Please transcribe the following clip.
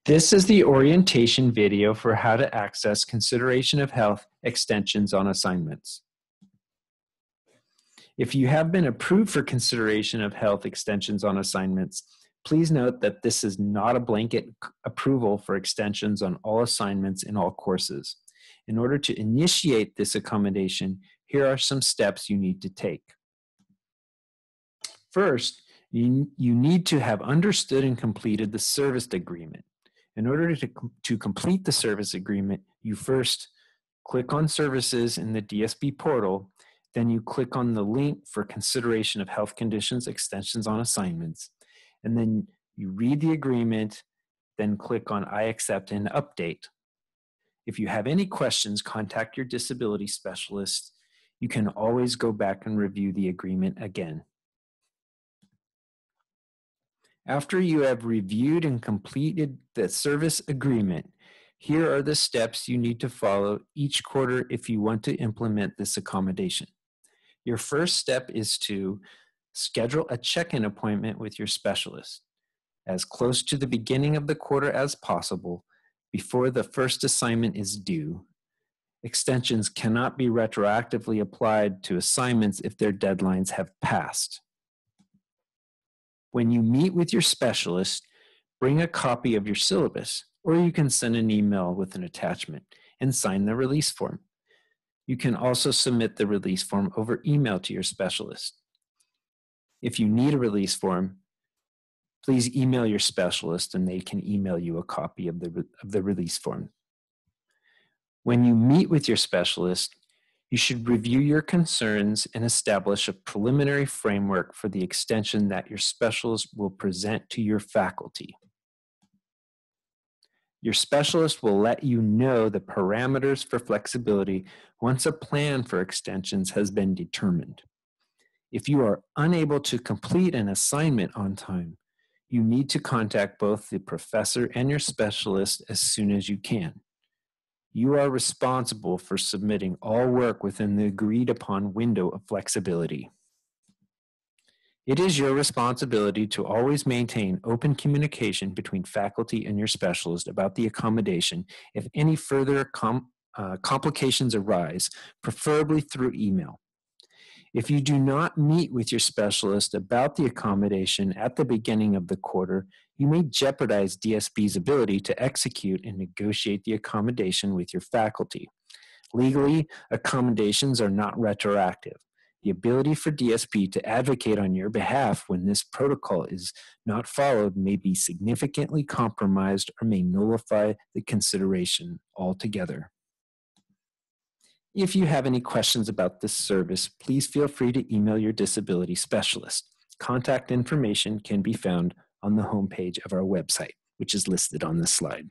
This is the orientation video for how to access consideration of health extensions on assignments. If you have been approved for consideration of health extensions on assignments, please note that this is not a blanket approval for extensions on all assignments in all courses. In order to initiate this accommodation, here are some steps you need to take. First, you need to have understood and completed the service agreement. In order to complete the service agreement, you first click on Services in the DSP portal, then you click on the link for consideration of health conditions extensions on assignments, and then you read the agreement, then click on I accept and update. If you have any questions, contact your disability specialist. You can always go back and review the agreement again. After you have reviewed and completed the service agreement, here are the steps you need to follow each quarter if you want to implement this accommodation. Your first step is to schedule a check-in appointment with your specialist as close to the beginning of the quarter as possible before the first assignment is due. Extensions cannot be retroactively applied to assignments if their deadlines have passed. When you meet with your specialist, bring a copy of your syllabus, or you can send an email with an attachment and sign the release form. You can also submit the release form over email to your specialist. If you need a release form, please email your specialist and they can email you a copy of the release form. When you meet with your specialist, you should review your concerns and establish a preliminary framework for the extension that your specialist will present to your faculty. Your specialist will let you know the parameters for flexibility once a plan for extensions has been determined. If you are unable to complete an assignment on time, you need to contact both the professor and your specialist as soon as you can. You are responsible for submitting all work within the agreed upon window of flexibility. It is your responsibility to always maintain open communication between faculty and your specialist about the accommodation if any further complications arise, preferably through email. If you do not meet with your specialist about the accommodation at the beginning of the quarter, you may jeopardize DSP's ability to execute and negotiate the accommodation with your faculty. Legally, accommodations are not retroactive. The ability for DSP to advocate on your behalf when this protocol is not followed may be significantly compromised or may nullify the consideration altogether. If you have any questions about this service, please feel free to email your disability specialist. Contact information can be found on the homepage of our website, which is listed on this slide.